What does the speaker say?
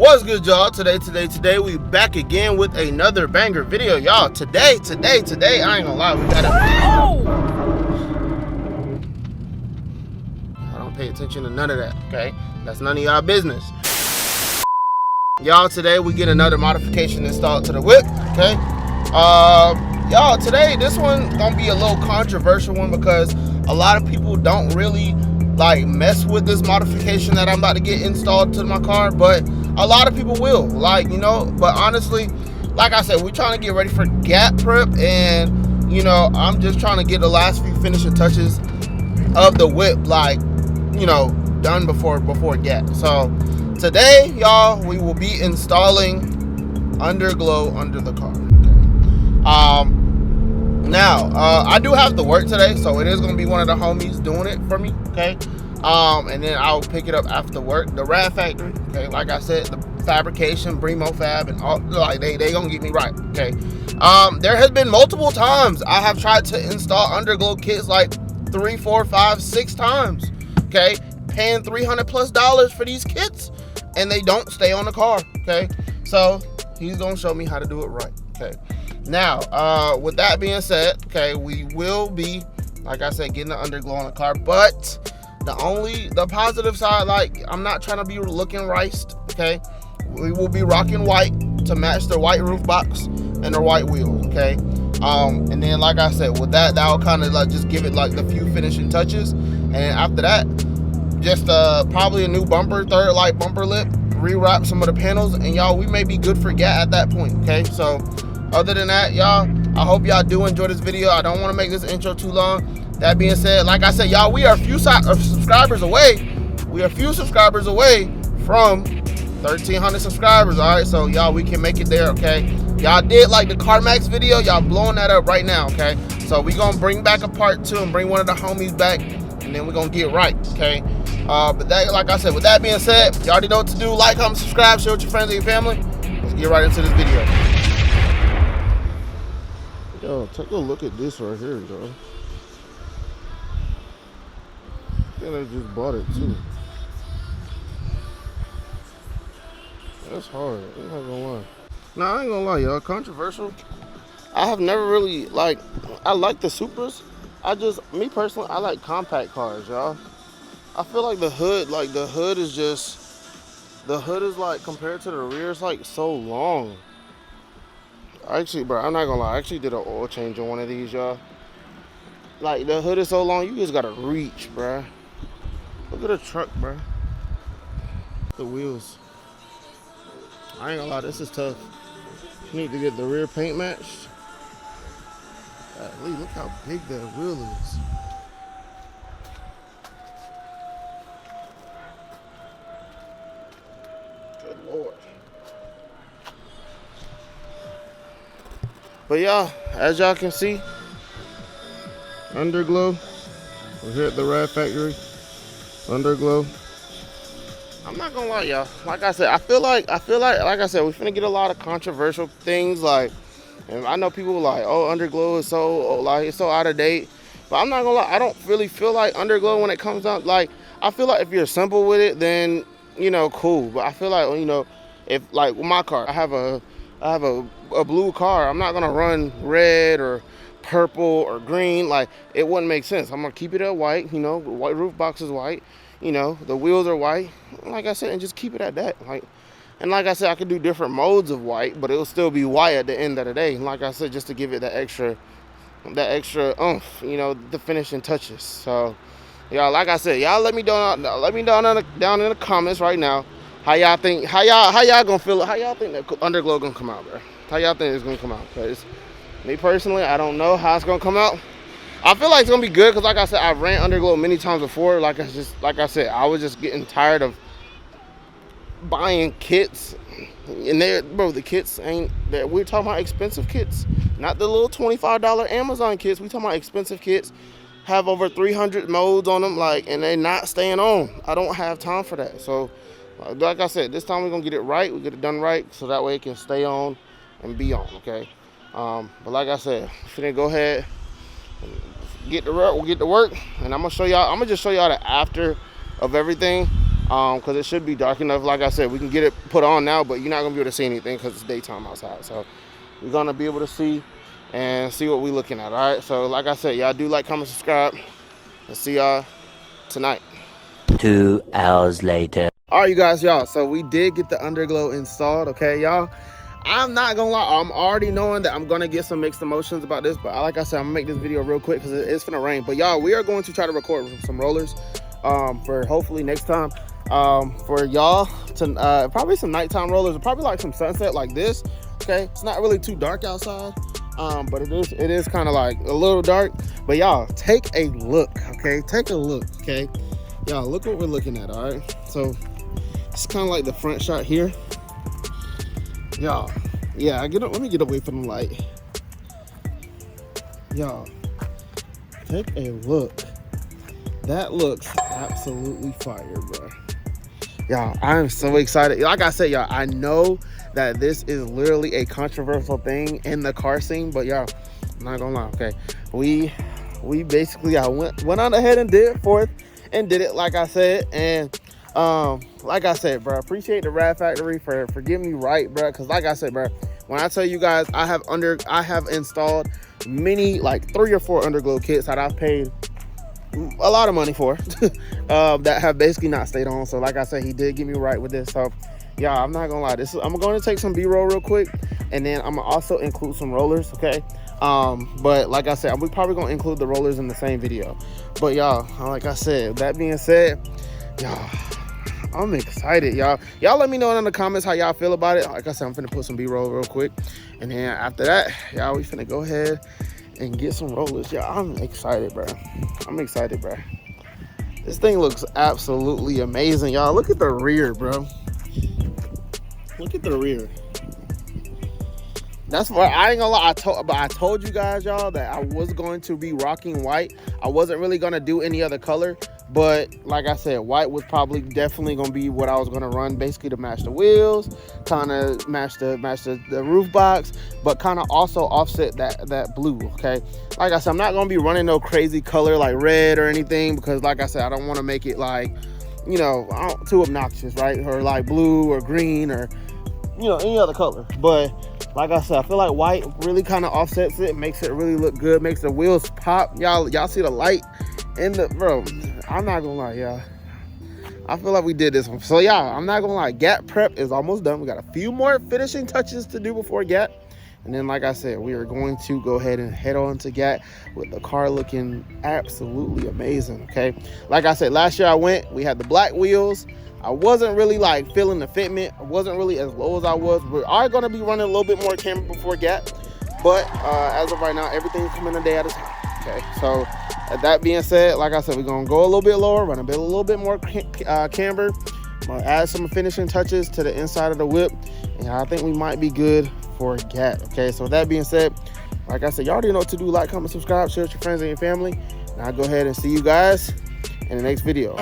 What's good, y'all? Today we back again with another banger video, y'all. Today, I ain't gonna lie, we got I don't pay attention to none of that, okay? That's none of y'all business. Y'all, today we get another modification installed to the whip, okay? Y'all, today this one gonna be a little controversial one because a lot of people don't really like mess with this modification that I'm about to get installed to my car, but a lot of people will, like, you know. But honestly, like I said, we're trying to get ready for gap prep, and you know, I'm just trying to get the last few finishing touches of the whip, like, you know, done before gap. So today, y'all, we will be installing underglow under the car. Okay. Now, I do have to work today, so it is going to be one of the homies doing it for me, okay? And then I'll pick it up after work. The Rad Factory, okay? Like I said, the fabrication, Bremo Fab, and all, like, they going to get me right, okay? There has been multiple times I have tried to install underglow kits, like 3, 4, 5, 6 times, okay? Paying $300+ for these kits, and they don't stay on the car, okay? So he's going to show me how to do it right, okay? Now, with that being said, okay, we will be, like I said, getting the underglow on the car, but the positive side, like, I'm not trying to be looking riced, okay? We will be rocking white to match the white roof box and the white wheels, okay? And then, like I said, with that'll kind of like just give it like the few finishing touches, and after that, just probably a new bumper, third light bumper lip, rewrap some of the panels, and y'all, we may be good for gat at that point, okay? So other than that, y'all, I hope y'all do enjoy this video. I don't want to make this intro too long. That being said, like I said, y'all, we are a few subscribers away. We are a few subscribers away from 1,300 subscribers, all right? So, y'all, we can make it there, okay? Y'all did like the CarMax video. Y'all blowing that up right now, okay? So, we going to bring back a part 2 and bring one of the homies back, and then we're going to get right, okay? But that, like I said, with that being said, y'all already know what to do. Like, comment, subscribe, share with your friends and your family. Let's get right into this video. Yo, take a look at this right here, bro. I think I just bought it too. That's hard. I'm not gonna lie. Nah, I ain't gonna lie, y'all. Controversial. I have never really, like, I like the Supras. Me personally, I like compact cars, y'all. I feel like the hood is like, compared to the rear, it's like so long. Actually, bro, I'm not gonna lie. I actually did an oil change on one of these, y'all. Like, the hood is so long, you just gotta reach, bro. Look at the truck, bro. The wheels. I ain't gonna lie, this is tough. You need to get the rear paint matched. Look how big that wheel is. Good Lord. But y'all, as y'all can see, underglow. We're here at the Rad Factory. Underglow. I'm not gonna lie, y'all. Like I said, I feel like I said, we're finna get a lot of controversial things. Like, and I know people like, oh, underglow is so, like, it's so out of date. But I'm not gonna lie, I don't really feel like underglow when it comes out. Like, I feel like if you're simple with it, then, you know, cool. But I feel like, you know, if, like, with my car, I have a blue car. I'm not gonna run red or purple or green. Like, it wouldn't make sense. I'm gonna keep it at white. You know, the white roof box is white. You know, the wheels are white. Like I said, and just keep it at that. Like, and like I said, I could do different modes of white, but it'll still be white at the end of the day. And like I said, just to give it that extra oomph. You know, the finishing touches. So, y'all, like I said, y'all let me down in the comments right now. How y'all think gonna feel? How y'all think that underglow gonna come out, bro? How y'all think it's gonna come out? Because me personally, I don't know how it's gonna come out. I feel like it's gonna be good because, like I said, I ran underglow many times before. Like I said, I was just getting tired of buying kits, and the kits ain't that. We're talking about expensive kits, not the little $25 Amazon kits. We talking about expensive kits, have over 300 modes on them, like, and they're not staying on. I don't have time for that. So, like I said, this time we're gonna get it right. We get it done right, so that way it can stay on and be on. Okay. But like I said, finna go ahead. We'll get to work, and I'm gonna just show y'all the after of everything. because it should be dark enough. Like I said, we can get it put on now, but you're not gonna be able to see anything because it's daytime outside. So we're gonna be able to see and see what we're looking at. All right, so like I said, y'all do like, comment, subscribe, and see y'all tonight. 2 hours later. All right, you guys, y'all, so we did get the underglow installed. Okay, y'all, I'm not gonna lie, I'm already knowing that I'm gonna get some mixed emotions about this, but like I said, I'm gonna make this video real quick because it's gonna rain. But y'all, we are going to try to record some rollers for hopefully next time, for y'all to probably some nighttime rollers, or probably like some sunset like this. Okay, it's not really too dark outside, but it is kind of like a little dark. But y'all, take a look. Okay, take a look. Okay, y'all, look what we're looking at. All right, so it's kind of like the front shot here. Y'all, yeah, let me get away from the light. Y'all, take a look. That looks absolutely fire, bro. Y'all, I'm so excited. Like I said, y'all, I know that this is literally a controversial thing in the car scene, but y'all, I'm not gonna lie. Okay, we basically went on ahead and did it like I said. And like I said, bro, appreciate the Rad Factory for getting me right, bro, because like I said, bro, when I tell you guys, I have installed many, like 3 or 4 underglow kits that I've paid a lot of money for that have basically not stayed on. So like I said, he did get me right with this. So yeah, I'm not gonna lie, I'm going to take some b-roll real quick, and then I'm gonna also include some rollers. Okay, but like I said, we're probably gonna include the rollers in the same video. But y'all, like I said, that being said, y'all, I'm excited. Y'all let me know in the comments how y'all feel about it. Like I said, I'm finna put some b-roll real quick, and then after that, y'all, we finna go ahead and get some rollers. Y'all, I'm excited, bro. I'm excited, bro. This thing looks absolutely amazing. Y'all, look at the rear, bro. Look at the rear. That's why I ain't gonna lie, I told you guys, y'all, that I was going to be rocking white. I wasn't really gonna do any other color, but like I said, white was probably definitely gonna be what I was gonna run, basically to match the wheels, kind of match the roof box, but kind of also offset that blue. Okay, like I said, I'm not gonna be running no crazy color like red or anything, because like I said, I don't want to make it like, you know, too obnoxious, right? Or like blue or green or, you know, any other color. But like I said, I feel like white really kind of offsets it, makes it really look good, makes the wheels pop. Y'all see the light in the, bro, I'm not gonna lie, y'all, I feel like we did this one. So y'all, I'm not gonna lie, gap prep is almost done. We got a few more finishing touches to do before gap, and then like I said, we are going to go ahead and head on to gap with the car looking absolutely amazing. Okay, like I said, last year I went, we had the black wheels. I wasn't really like feeling the fitment. I wasn't really as low as I was. We are going to be running a little bit more camber before gap, but as of right now, everything's coming a day at a time. Okay, so that being said, like I said, we're gonna go a little bit lower, run a little bit more camber. I'm gonna add some finishing touches to the inside of the whip, and I think we might be good for gap. Okay, so with that being said, like I said, y'all already know what to do. Like, comment, subscribe, share with your friends and your family, and I'll go ahead and see you guys in the next video.